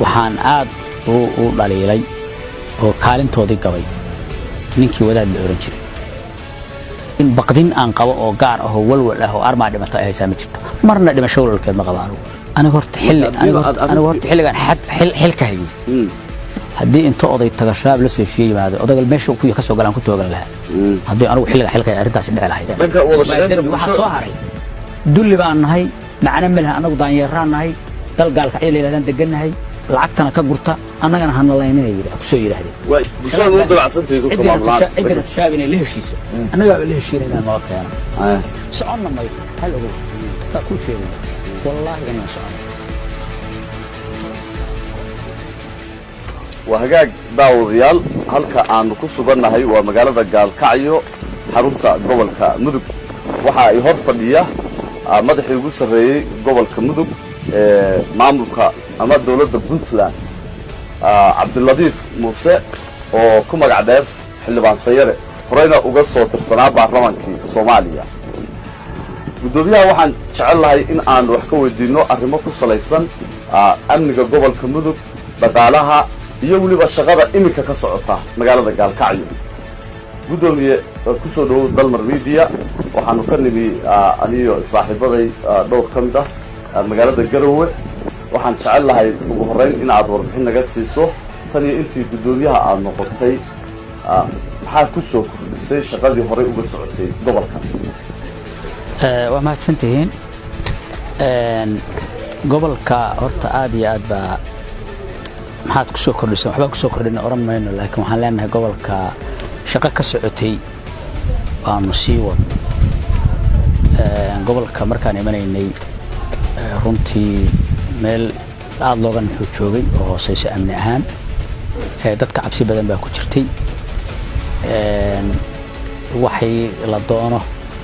waxaan aad u dhaliilay oo kaalintoodii gabay ninkii wadaad la oran jiray in baqdin aan qabo oo gaar ah oo walwal ah oo armaa dhimata ay haysaa ma jirto marna dhimasho walkeed ma qabaan aniga horta xilligan xil ka hayo haddii inta oday taga shabaab la soo shiimaado odagal meesha ku ka soo galaan ku toogan lahaa haddii anigu xilliga xilka arrintaas dhici lahayd waxa soo haray dulli baan nahay macna malaha anagu daanyeeraan nahay dal gaalka ay leeyahdaan deganahay lacagtana ka gurta annagana hana laynay ku soo yiraahdeen way bulshada u dabacsanteedu kuma ablaan cidda shaabina la heshiisa annaga la heshiinayna ma keena soconna ma hal ogow ta ku sheegay wallahi inaan socon وهجاج داوديال هلك عن كسبنا هاي ومجالة جال كعيو حرمت جوال كمدب وحا يهرب فديه مدح يقول سري جوال كمدب معملك أمد دولة بنتلان عبد اللطيف موسى وكم قعدات حل بعد سيارة فرينا وقصة ترسنا بعرمان في صوماليا بدوبيا وحن شعل هاي إن عن وحكوا الدينو أرمك صليسان أمنك جوال كمدب بدالها iyo waliba shaqada imika ka socota magaalada Gaalkacyo gudoomiye ku soo dhaw dalmar media waxaanu ka nimi aniyo saaxiibaday dhowr kamid ah magaalada Garowe waxaan jecel lahay ugu horeyn in aad warbixin naga siiso tan iyo intii gudoomiyaha aad noqotay maxaa ku soo kordhisay shaqadii hore uga socotay gobolka waa mahadsantihiin gobolka horta aad iyo aad baa maxaad ku soo kordhisay waxba ku soo kordhinay oran mayno laakiin waxaan leenahay gobolka shaqo ka socotay waanu sii wad gobolka markaan imanaynay runtii meel aad looga nuxuu joogay oo hooseysa amni ahaan dadka cabsi badan baa ku jirtay waxay la doono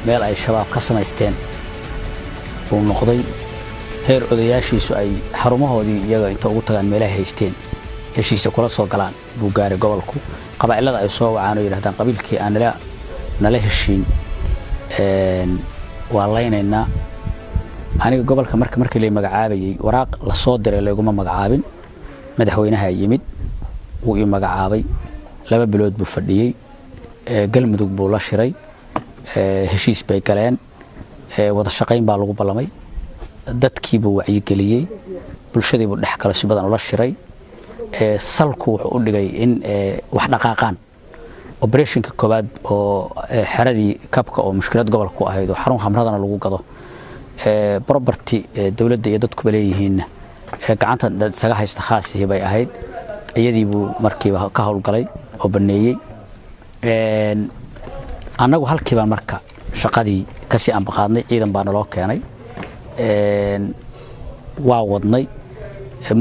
meel ay shabaab ka samaysteen uu noqday heer odayaashiisu ay xarumahoodii iyaga inta ugu tagaan meelaha haysteen heshiisa kula soo galaan buu gaaray gobolku qabaa'ilada ay soo wacaan oo yiraahdaan qabiilkii aan nala heshiin waa laynaynaa aniga gobolka markii la magacaabayay waraaq la soo diray laguma magacaabin madaxweynaha yimid uu ii magacaabay 2 bilood buu fadhiyay galmudug buu la shiray heshiis bay galeen wada shaqayn baa lagu ballamay dadkii buu wacyi geliyay bulshadii buu dhex kala si badan ula shiray salku wuxuu u dhigay in wax dhaqaaqaan operationka koobaad oo xaradii kabka oo mushkilad gobolka ku ahayd oo xarun khamradana lagu gado property dawladda iyo dadku leeyihiin gacanta isaga haysta khaasii bay ahayd iyadii buu markiiba ka howlgalay oo baneeyay annagu halkiiba marka shaqadii ka sii aan baqaadnay ciidan baa naloo keenay waa wadnay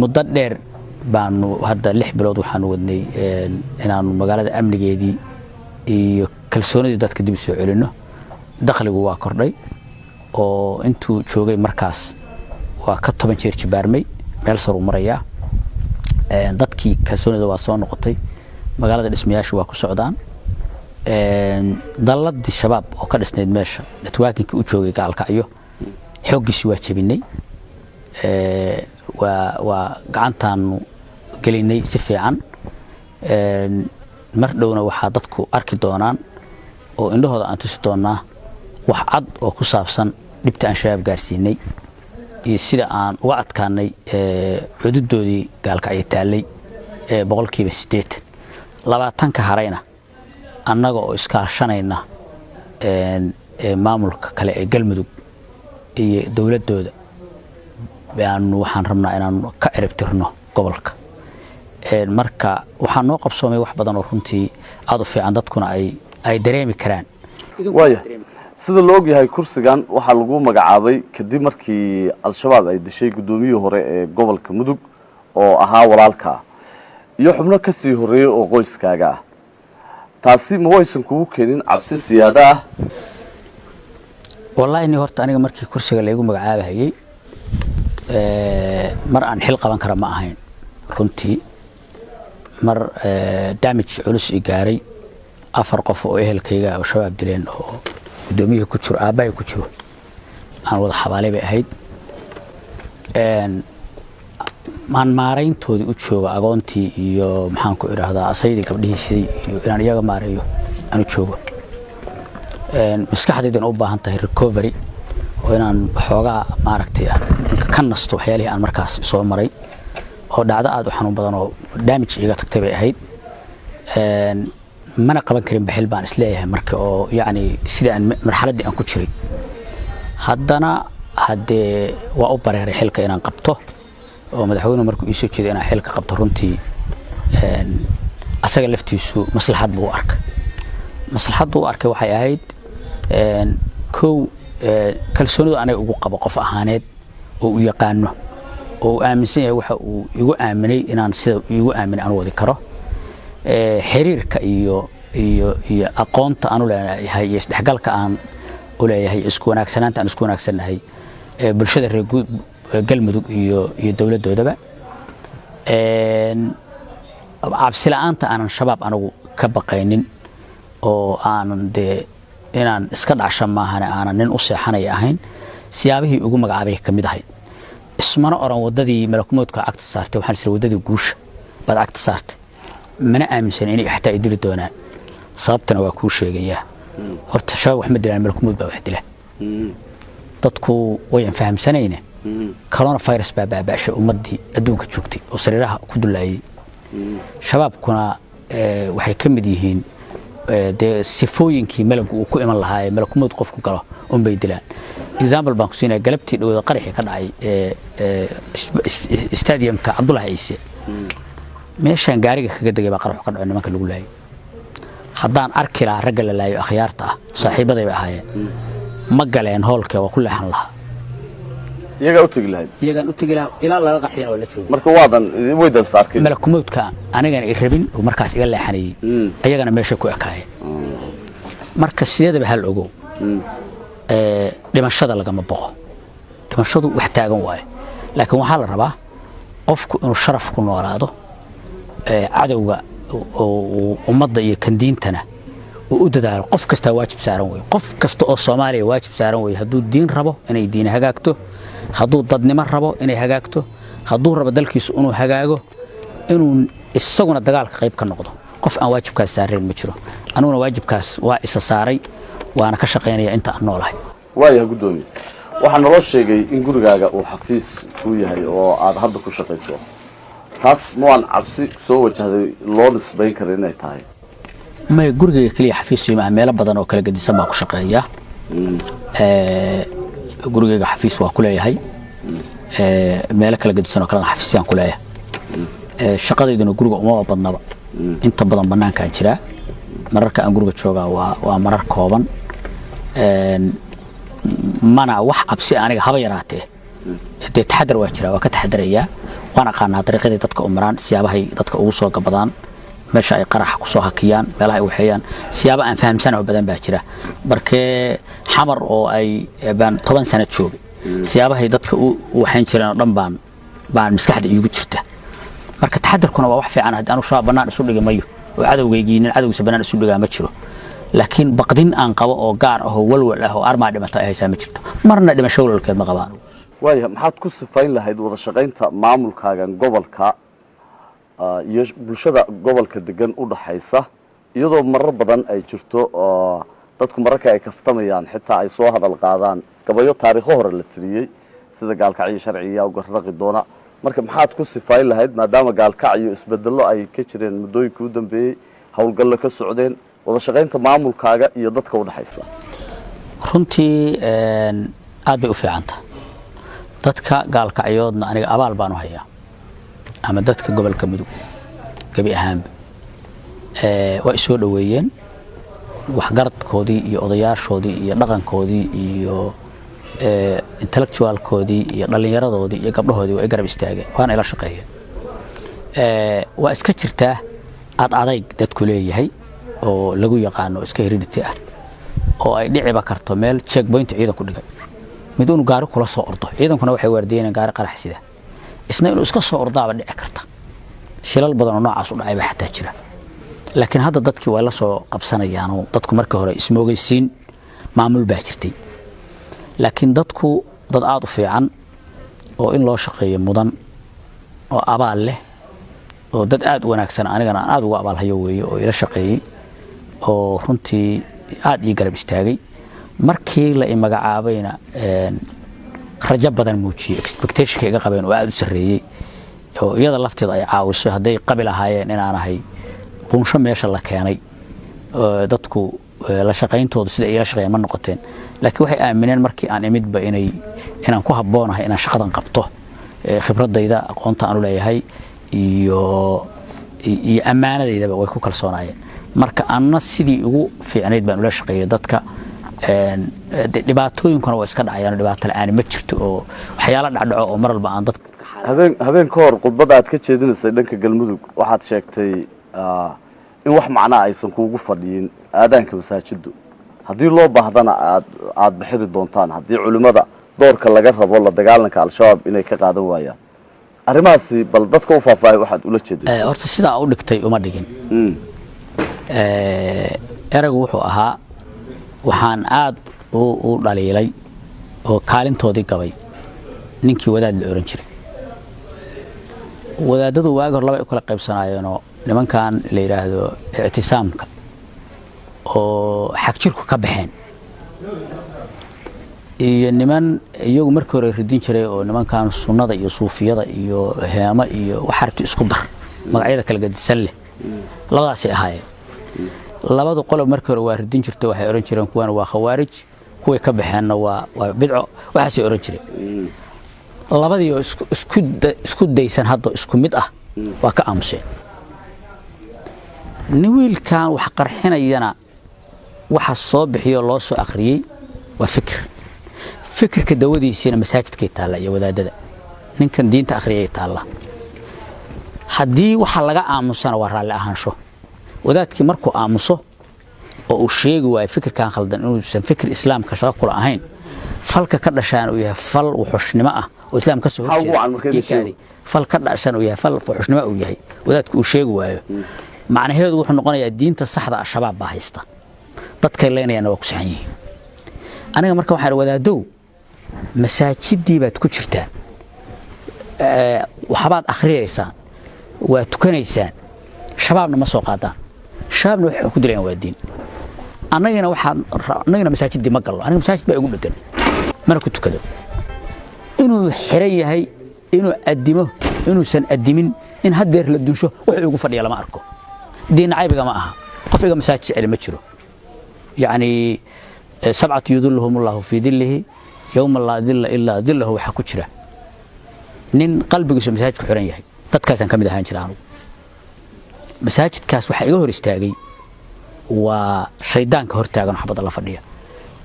muddo dheer baanu hadda 6 bilood waxaan wadnay inaanu magaalada amnigeedii iyo kalsoonidii dadka dib soo celino dakhligu waa kordhay oo intuu joogay markaas waa ka 10 jeer jibaarmay meel sar u maraya dadkii kalsoonida waa soo noqotay magaalada dhismayaashu waa ku socdaan daladii shabaab oo ka dhisneed meesha networking u joogay Gaalkacyo xoogiisi waa jabinay waa gacantaanu gelinay si fiican mar dhowna waxa dadku arki doonaan oo indhahooda aan tusi doonaa wax cad oo ku saabsan dhibta aan shabaab gaarsiinay iyo sida aan uga adkaanay xuduudoodii Gaalkacyo taalay boqolkiiba 8 20 ka harayna annaga oo iskaashanayna maamulka kale ee galmudug iyo dawladooda baan waxaan rabnaa inaan ka ciribtirno gobolka marka waxaan noo qabsoomay wax badan oo runtii aad u fiican dadkuna ay dareemi karaan waaya sida loo ogyahay kursigan waxa lagu magacaabay kadib markii al-shabaab ay dishay gudoomiyihii hore ee gobolka mudug oo ahaa walaalka iyo xubno ka sii horeeyay oo qoyskaaga ah taasi ma waysan kugu keenin cabsi siyaada ah wallahi ni horta aniga markii kursiga la igu magacaabayay mar aan xil qaban kara ma ahayn runtii mar damage culus i gaaray 4 qof oo ehelkayga oo shabaab dileen oo gudoomiyaha ku jiro aabay ku jiro aan wada xabaalay bay ahayd maan maarayntoodii u joogo agoontii iyo maxaan ku idhaahdaa asaydii gabdhihiisii iyo inaan iyaga maareeyo aan u joogo maskaxdaydan u baahan tahay recovery oo inaan xoogaa maaragtay ka nasto waxyaalihii aan markaas soo maray oo dhacdo aad u xanuun badan oo damage iga tagtay bay ahayd mana qaban karin baxil baan isleeyahay marka oo yacni sida aan marxaladdii aan ku jiray haddana haddee waa u bareeray xilka inaan qabto oo madaxweynuhu markuu ii soo jeeday inaan xilka qabto runtii asaga laftiisu maslaxad buu u arkay maslaxaddu u arkay waxay ahayd kow kalsoonidu anaga ugu qabo qof ahaaneed oo u yaqaano oo aaminsan yahay waxa uu igu aaminay inaan sida igu aaminay aan wadi karo xiriirka iyo aqoonta aan u leeyahay iyo isdhexgalka aan u leeyahay isku wanaagsanaanta aan isku wanaagsanahay bulshada reer galmudug iyo dawladoodaba cabsi la'aanta aanan shabaab anigu ka baqaynin oo aanan dee inaan iska dhacshan maahane aanan nin u seexanaya ahayn siyaabihii ugu magacaabay ka mid ahayd ismana oran wadadii malakumoodka cagta saartay waxaan isla wadadii guusha baad cagta saartay mana aaminsan inay xataa idili doonaan sababtana waa kuu sheegayaa horta shabaab wax ma dilaan malakumood baa wax dila dadku wayan fahamsanayne coronavirus baa baaba'shay ummadii adduunka joogtay oo sariiraha ku dulayay shabaabkuna waxay ka mid yihiin dee sifooyinkii malagu uu ku iman lahaa malakumood qofku galo bay dilaan example baan ku siinay galabtii dhawada qaraxii ka dhacay stadiumka Cabdullaahi Ciise meeshan gaariga kaga dagay baa qarax ka dhacay nimanka lagu laayay haddaan arki lahaa ragga la laayo akhyaarta ah saaxiibaday bay ahaayeen ma galeen hoolka waa ku leexan lahaa iyagaan u tagi lahaa ilaa laga qaxiyana waa la joogo marka waadan weydan saarkay malakumoodka anigana i rabin oo markaas iga leexanayay ayagana meesha ku ekaayeen marka sideedaba hal ogow dhimashada lagama boqo dhimashadu wax taagan waaye laakiin waxaa la rabaa qofku inuu sharaf ku noolaado cadowga ummadda iyo kandiintana uu u dadaalo qof kasta waajib saaran weeye qof kasta oo Soomaaliya waajib saaran weeye hadduu diin rabo inay diin hagaagto hadduu dadnimo rabo inay hagaagto hadduu rabo dalkiisu inuu hagaago inuu isaguna dagaalka qayb ka noqdo qof aan waajibkaas saareen ma jiro anuguna waajibkaas waa isa saaray waana ka shaqeynaya inta aan noolahay waayahay gudoomiye waxaa naloo sheegay in gurigaaga uu xafiis ku yahay oo aad hadda ku shaqayso taas ma waan cabsi soo wajahday loo nisbayn kara inay tahay ما جورجي كلي حفيز مع ميلا بدن أو كلا جدي سبعة كشقية جورجي حفيز وكلها هاي ميلا كلا جدي سنة كلا حفيزيان كلها الشقة دي إنه جورج ما بدنا بقى أنت بدن بنان كان شراء مرة كان جورج شوجا ومرة كوبان mana wax absi aniga haba yaraatee ee taxadar waa jira waa ka taxadaraya waana qaana dariiqada dadka umraan siyaabahay dadka ugu soo gabadaan meesha ay qarax ku soo hakiyaan meelaha ay waxayaan siyaaba aan fahamsan oo badan baa jira markee xamar oo ay baan 10 sano joogay siyaabahay dadka u waxaan jiraan dhan baan maskaxda iigu jirta marka taxadarkuna waa wax fiican hadii aanu shaab banaan isu dhigayo oo cadawgaygiin cadawgiisa banaan isu dhigaa ma jiro laakiin baqdin aan qabo oo gaar ah oo walwal ah oo armaa dhimata ay haysaa ma jirto marna dhimasho walkeed ma qabaan waayahay maxaad ku sifayn lahayd wada shaqaynta maamulkaaga gobolka iyo bulshada gobolka degan u dhaxaysa iyadoo marar badan ay jirto oo dadku mararka ay kaftamayaan xitaa ay soo hadal qaadaan gabayo taariikho hore la tiriyay sida gaalkacyo sharciga oo garraqi doona marka maxaad ku sifayn lahayd maadaama gaalkacyo isbedelo ay ka jireen muddooyinkii u dambeeyay hawlgallo ka socdeen wada shaqaynta maamulkaaga iyo dadka u dhaxaysa runtii aad bay u fiicanta dadka gaalkacyoodna aniga abaal baan u hayaa ama dadka gobolka mudug gabi ahaanba waa isoo dhaweeyeen waxgaradkoodii iyo odayaashoodii iyo dhaqankoodii iyo intellectualkoodii iyo dhallinyaradoodii iyo gabdhahoodii waa garab istaageen waana ila shaqeeyeen waa iska jirtaa adayg dadku leeyahay oo lagu yaqaano iska heredity ah oo ay dhiciba karto meel checkpoint ciidan ku dhigay mid uu gaari kula soo ordo ciidankuna waxay waardiyeen gaari qarax sida isna inuu iska soo ordaaba dhici karta shilal badan oo noocaas u dhacay ba xataa jira laakiin hadda dadkii way la soo qabsanayaan oo dadku markii hore ismoogaysiin maamul baa jirtay laakiin dadku dad aad u fiican oo in loo shaqeeyo mudan oo abaal leh oo dad aad u wanaagsan anigana aan aad ugu abaalhayo weeye oo ila shaqeeyay oo runtii aad ii garab istaagay markii la magacaabayna rajo badan muujiyay expectation iga qabeen oo aad u sareeyay oo iyada lafteeda ay caawiso haday qabil ahaayeen inaan ahay buunsho meesha la keenay dadku la shaqayntooda sida ay la shaqeeyeen ma noqoteen laakiin waxay aamineen markii aan imidba inaan ku habboonahay inaan shaqadan qabto khibradayda aqoonta aan u leeyahay iyo ammaanadeydaba way ku kalsoonaayeen marka anna sidii ugu fiicnayd baan ula shaqeeyay dadka dhibaatooyinkuna waa iska dhacayaan dhibaato la'aan ma jirto oo waxyaalo dhacdhaco oo mar walba aan dadka habeen ka hor khudbada aad ka jeedinaysay dhanka galmudug waxaad sheegtay in wax macnaa aysan kuugu fadhiyin aadaanka masaajiddu haddii loo baahdana aad bixiri doontaan haddii culimmada doorka laga rabo la dagaalanka al-shabaab inay ka qaadan waayaan arrimahaasi bal dadka u faahfaahay waxaad ula jeedin horta sidaa u dhigtay uma dhigin eraygu wuxuu ahaa waxaan aad u dhaliilay oo kaalintoodii gabay ninkii wadaad la oran jiray wadaadadu waagi hor laba ay kala qaybsanaayeenoo nimankan la yidhaahdo ictisaamka oo xag jirku ka baxeen iyo niman iyagu markii hore ridin jiray oo nimankan sunnada iyo suufiyada iyo heema iyo waxarti isku dar magacyada kala gadisan leh labadaasay ahaayeen labadu qolob markii hore waa ridin jirtay waxay oran jireen kuwana waa khawaarij kuway ka baxeenna waa bidco waxaasay oran jireen labadii oo isku daysan hadda isku mid ah waa ka aamuseen wiilkan wax qarxinayana waxa soo bixiyo loo soo akhriyay waa fikirka dawadiisina masaajidkay taala iyo wadaadada ninkan diinta akhriyay taala haddii waxa laga aamusana waa raalli ahaansho wadaadkii markuu aamuso oo uu sheegi waayo fikirkan khaldan inuusan fikir islaamka shaqo kula ahayn falka ka dhashaan uu yahay fal wuxushnimo ah oo islaam ka soo horjeeda fal ka dhashaan uu yahay fal wuxushnimo uu yahay wadaadku uu sheegi waayo macnaheedu wuxuu noqonayaa diinta saxda ah shabaab baa haysta dadkay leenayaan waa ku saxan yihiin aniga marka waxaan wadaadow masaajidii baad ku jirtaan waxbaad akhriyeysaan waa tukanaysaan shabaabna ma soo qaadaan shabaabna waxay ku dilayaan waa diin annagana masaajidii ma gallo aniga masaajid baa igu dhegan mana ku tukado inuu xiran yahay inuu addimo inuusan addimin in haddeer la dunsho wuxuu igu fadhiya lama arko diin caybiga ma aha qof iga masaajid jecel ma jiro yacni sabcatu yudilluhum allahu fii dillihi yowma laa dilla ilaa dillahu waxaa ku jira nin qalbigiisu masaajidku xiran yahay dadkaasaan ka mid ahaan jira anugu masaajidkaas waxaa iga hor istaagay waa shaydaanka hortaagan xabadda la fadhiya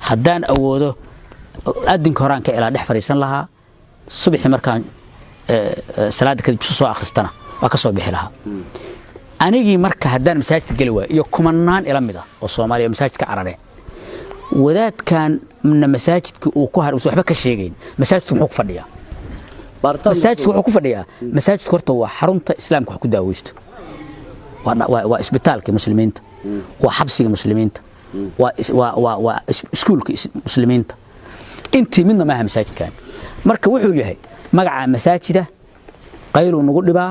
haddaan awoodo adinka horaan ka ilaa dhex fariisan lahaa subaxii markaan salaada kadib soo akhristana waa ka soo bixi lahaa anigii marka haddaan masaajidka geli waayo iyo kumanaan ila mid ah oo Soomaaliya masaajidka carareen wadaadkan masaajidka uu ku har waxba ka sheegayn masaajidku muxuu ku fadhiyaa masaajidku wuxuu ku fadhiyaa masaajidku horta waa xarunta islaamka wax ku daaweysto waa isbitaalka muslimiinta waa xabsiga muslimiinta waa iskuulka muslimiinta intii midna maaha masaajidkan marka wuxuu yahay magaca masaajida qaylu nagu dhibaa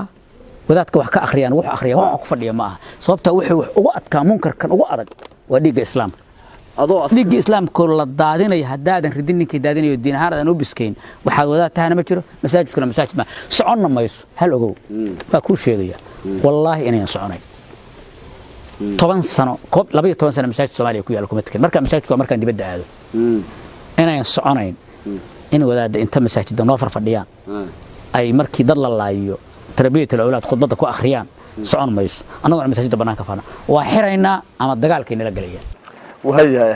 wadaadka wax ka akhriyaan wax akhriya wax ku fadhiya ma aha sababta wuxuu ugu adkaa munkarkan ugu adag waa dhiigga islaamka dhiigga islaamka la daadinay hadaadan ridin ninkii daadinayo diin ahaan aan u biskayn waxaad wadaadtaana ma jiro masaajidkuna masaajid ma soconna mayso hal ogow waa ku sheegaya wallahi inaan soconay 10 sano 12 sano masaajid Soomaaliya ku yaal kuma takin marka masaajidku markaan dibadda aado inaan soconayn in wadaadda inta masaajidda noo farfadhiyaan ay markii dad la laayo tarbiyada awlaad khudbada ku akhriyaan socon mayso anagoo masaajidda banaanka faana waa xiraynaa ama dagaalkeena la galayaan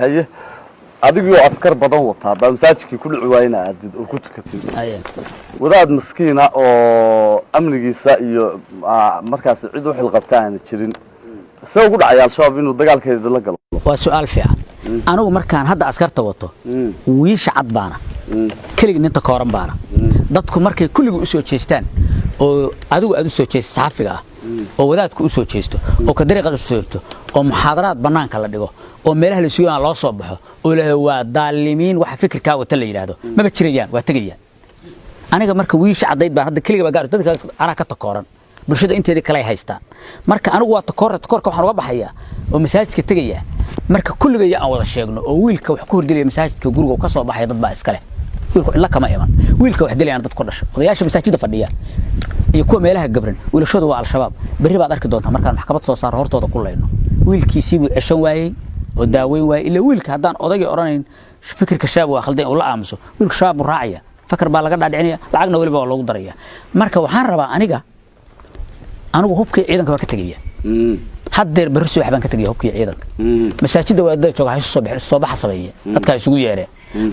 haye adigoo askar badan wata baa masaajidkii ku dhici waayna aadid oo ku tukatid wadaad miskiina oo amnigiisa iyo markaas cid u xilqabtaan jirin soo ugu dhacay al-shabaab inuu dagaalkeeda la galo waa su'aal fiican anigu markaan hadda askarta wato wiisha cad baana kaliya ninta kooran baana dadku markay kulligu u soo jeestaan oo adigu aad u soo jeesto saxafiga ah oo wadaadku u soo jeesto oo ka dariiqada u soo jeesto oo muxaadaraad banaanka la dhigo oo meelaha la suuqaa loo soo baxo oo la waa daalimiin waxa fikirka wata la yiraahdo ma jirayaan waa tagayaan aniga marka wiish cadayd baan hadda kaliya gaar dadka ana ka takooran bulshada inteedii kale ay haystaan marka anigu waa takoorka waxaan uga baxayaa oo masaajidka tagaya marka kulligay aan wada sheegno oo wiilka wax ku hordilay masaajidka guriga ka soo baxay dad baa iskale wiilku illa kama iman wiilka wax dilayaan dad ku dhashay odayaasha masaajidda fadhiya iyo kuwa meelaha gabran wiilashoodu waa al-shabaab bari baad arki doontaa markaan maxkamad soo saaro hortooda ku leeyno wiilkiisii buu cishan waayay oo daaweyn waayay ila wiilka hadaan odagay oranayn fikirka shaab waa khaldan oo la aamuso wiilka shaab u raacaya fakar baa laga dhaadhicinaya lacagna waliba waa loogu daraya marka waxaan rabaa anigu hubkii ciidanka waa ka tagaya haddeer bari soo waxbaan ka tagaya hubkii ciidanka masaajidda waa dad jooga soo baxa sameeyay dadka isugu yeereen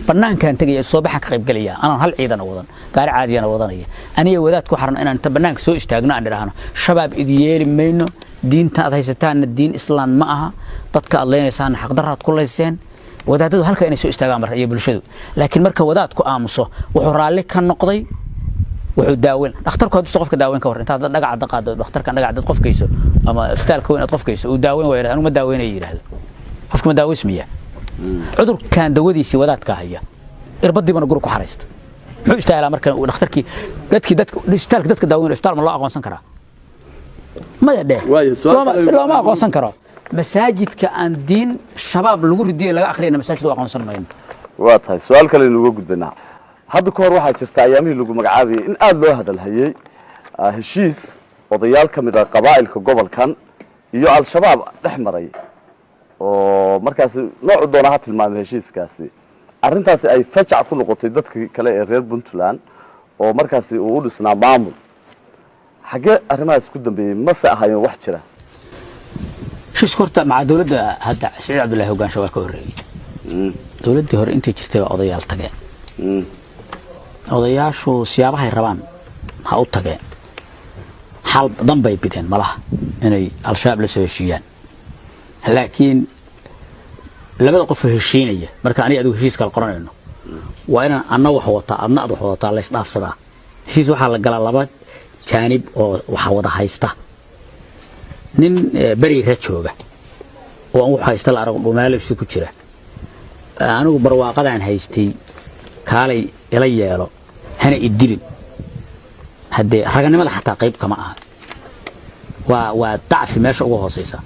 banaankan tagaya soo baxa ka qayb galaya anaan hal ciidan wadan gaari caadiyana wadanaya aniga wadaad ku xaran inaan inta banaanka soo istaagno aan dhiraahno shabaab idiyeeli mayno diinta aad haysataan diin islaam ma aha dadka aad leenaysaan xaq daraad ku leyseen wadaadadu halka inay soo istaagaan mar iyo bulshadu laakiin marka wadaadku aamuso wuxuu raalli ka noqday wuxuu daaweyn dhakhtarku haduu qofka daaweyn ka war inta dhagaca qaado dhakhtarkan dhagaca dad qofkayso ama isbitaalka weyn qofkayso uu daaweyn way anu ma daaweynay yiraahdo qofka ma daaweysmiya cudurkan dawadiisi wadaadka haya irbadii bana guriga ku xareysta muxuu istaagalaa markan uu dhakhtarkii isbitaalka dadka daaweyn isbitaal ma loo aqoonsan karaa ma yadhe looma aqoonsan karo masaajidka aan diin shabaab lagu ridiyo laga akhriyana masaajidka aqoonsan mayno waa tahay su'aal kale inuu gudbinaa hadda ka hor waxaa jirta ayaamihii lagu magacaabay in aad loo hadal hayay heshiis odayaal ka mid ah qabaa'ilka gobolkan iyo al-shabaab dhex maray oo markaas nooc doona ha tilmaamay heshiiskaasi arrintaasi ay fajac ku noqotay dadkii kale ee reer Puntland oo markaas uu u dhisnaa maamul xagee arrimahaas ku dambeeyay ma saahayeen wax jira heshiiska maca dawladda hadda Saciid Cabdullaahi hogaansho waa ka horeeyay dawladdii hore intii jirtay waa odayaal tageen odayaashu siyaabahay rabaan ha u tageen hal danbay bideen malaha inay al-shabaab la soo heshiiyaan laakiin labada qof heshiinaya marka aniga adigu heshiiska la qoranayno waa inaan anna wax wata adna ad wax wata la isdhaafsadaa heshiis waxaa la galaa laba jaanib oo waxa wada haysta nin bari ra jooga oo aan wax haysta la arag dhumaaleesh ku jira anigu barwaaqadaan haystay kaalay ila yeelo hana idilin hadee raganimada xataa qayb kama aha waa dacfi meesha ugu hooseysa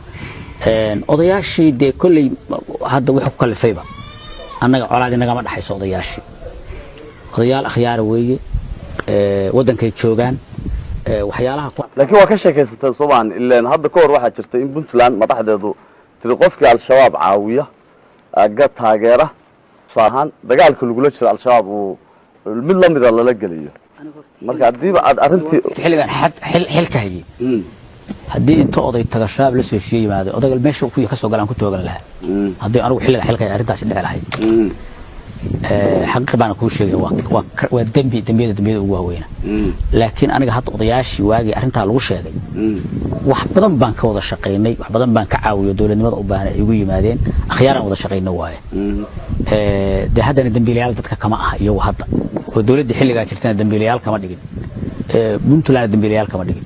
odayaashii de kulli hadda wuxuu kalifayba annaga colaadi naga ma dhaxayso odayaal akhyaar weeye wadankay joogaan waxyaalaha laakiin waa ka sheekaysatay Soomaan ilaa hadda ka hor waxa jirta in Puntland madaxdeedu tiri qofkii al-shabaab caawiya aga taageera saahan dagaalka lagu jiro al-shabaab oo mid la mid ah la galiyo marka hadii aad arintii xilligan xilka hayay hadii inta oday taga shabaab la soo shiimaado odagal meesha ku ka soo galaan ku toogan lahaa hadii anigu xilliga xilka arintaas dhici lahayd xaq baan ku sheegay waa dambiyada ugu waaweyn laakiin aniga hadda odayaashii waagi arinta lagu sheegay wax badan baan ka wada shaqeynay wax badan baan ka caawiyo dawladnimada u baahan ay ugu yimaadeen akhyaaran wada shaqeynay waaye haddana dambiilayaal dadka kama aha iyo hadda oo dawladda xilliga jirtana dambiilayaal kama dhigin Puntland dambiilayaal kama dhigin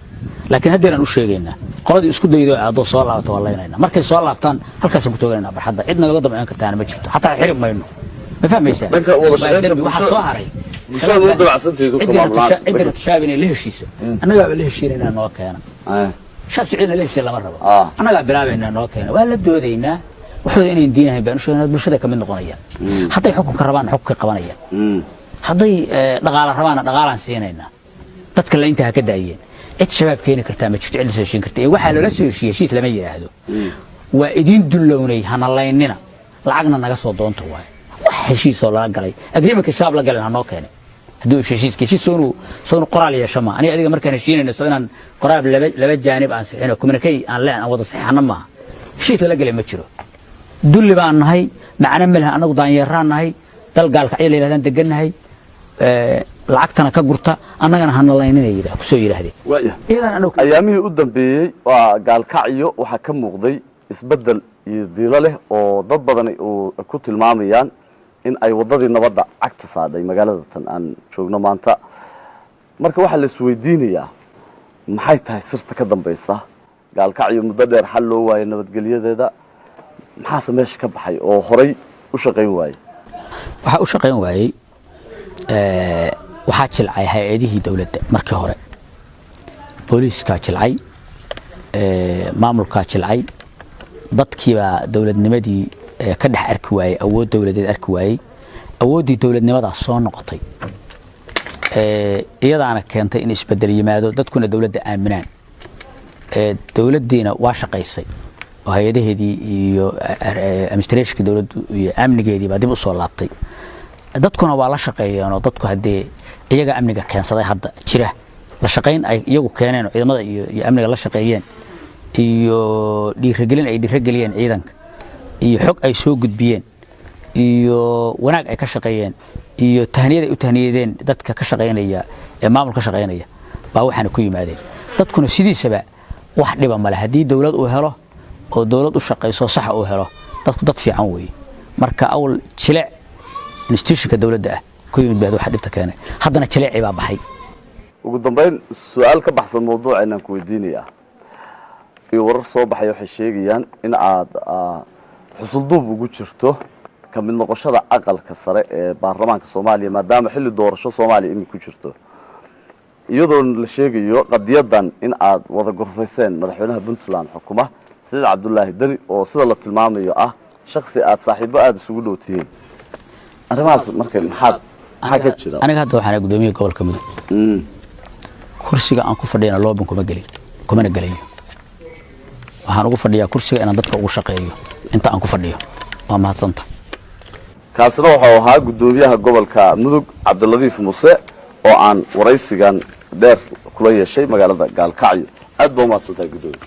laakiin haddana u sheegaynaa qoladii isku daydo aad soo laabto walaynayna markay soo laabtaan halkaas ku tooganayna barxadda cid naga dambeyn kartaan ma jirto hatta xirib mayno ma fahmaysaa waxa soo haray إنت تشابين اللي هشيسه أنا قابل اللي هشينا نوكينا شاب سعيدنا اللي هشي لما ربا أنا قابل بلابنا نوكينا وهلا بدودينا وحده إن دينها بينه شو هذا بالشدة كمان نقونيا حتى يحكم كربان حكم قوانيا حتى نقال ربان نقال سينينا تتكلم أنت هكذا أيه إنت شباب كيني كرتام تشوف على سوشين كرتام واحد لو لسه شيء لما يهدو وإدين دلوني هنالله إننا لعقنا نقص ودون توه heshiis oo la galay agreement shaab la galay hanoo keenay haduu heshiis soo qoraal ya shama ani adiga markaan heshiinayno soo inaan qoraal laba jaanib aan saxino communicate aan leen aan wada saxana ma heshiis la galay ma jiro dulli baan nahay macna malaha anagu daanyaraan nahay dal gaalka ay leeyahay deganahay lacagtana ka gurta annagana hanalaynay yiraahdo soo yiraahdeen ayaamihii u dambeeyay waa gaalkacyo waxa ka muuqday isbedel iyo diilo leh oo dad badan oo ku tilmaamayaan in ay wadadii nabadda cagta saaday magaalada tan aan joogno maanta marka waxa la isweydiinayaa maxay tahay sirta ka dambaysa gaalkacyo muddo dheer xal loo waayay nabadgelyadeeda maxaa meesha ka baxay oo horay u shaqeyn waayay waxa u shaqeyn waayay waxaa jilcay hay-adihii dowladda markii hore booliiskaa jilcay maamulkaa jilcay dadkiibaa dowladnimadii ka dhex arki waayey awood dowladeed arki waayey awooddii dowladnimadaas soo noqotay iyadaana keentay in isbedel yimaado dadkuna dowladda aaminaan dowladdiina waa shaqaysay oo hay-adaheedii iyo administrationka dowladdu iyo amnigeedii baa dib u soo laabtay dadkuna waa la shaqeeyeenoo dadku haddee iyaga amniga keensaday hadda jira la shaqayn ay iyagu keeneen ciidamada iyo amniga la shaqeeyeen iyo dhiirigelin ay dhiirigeliyeen ciidanka iyo xog ay soo gudbiyeen iyo wanaag ay ka shaqeeyeen iyo tahniyad ay u tahniyadeen dadka ka shaqeynaya ee maamulka shaqeynaya baa waxaana ku yimaadeen dadkuna sidiisaba wax dhiba male haddii dowlad uu helo oo dowlad u shaqeyso sax uu helo dadku dad fiican weeye marka awl jilec institutionka dowladda ah ku yimid baa waxa dhibta keenay haddana jilecii baa baxay ugu dambeyn su'aal ka baxsan mawduuceenan ku weydiinaya iyo warar soo baxay waxay sheegayaan in aad xusulduub ugu jirto ka mid noqoshada aqalka sare ee baarlamaanka Soomaaliya maadaama xilli doorasho Soomaaliya in ku jirto iyadoo la sheegayo qadiyadan in aad wada gorfayseen madaxweynaha Puntland xukuma Saciid Cabdullaahi Dani oo sida la tilmaamayo ah shakhsi aad saaxiibo aad isugu dhowtihiin arrimahaas markay maxaa ka jira aniga hadda waxaan gudoomiyaha gobolka Mudug kursiga aan ku fadhiyana loobin kuma galayo waxaan ugu fadhiyaa kursiga inaan dadka ugu shaqeeyo inta aan ku fadhiyo waa mahadsanta kaasina wuxuu ahaa gudoomiyaha gobolka Mudug Cabdiladiif Muuse oo aan waraysigan dheer kula yeeshay magaalada Gaalkacyo aad baa u mahadsantahay gudoomiye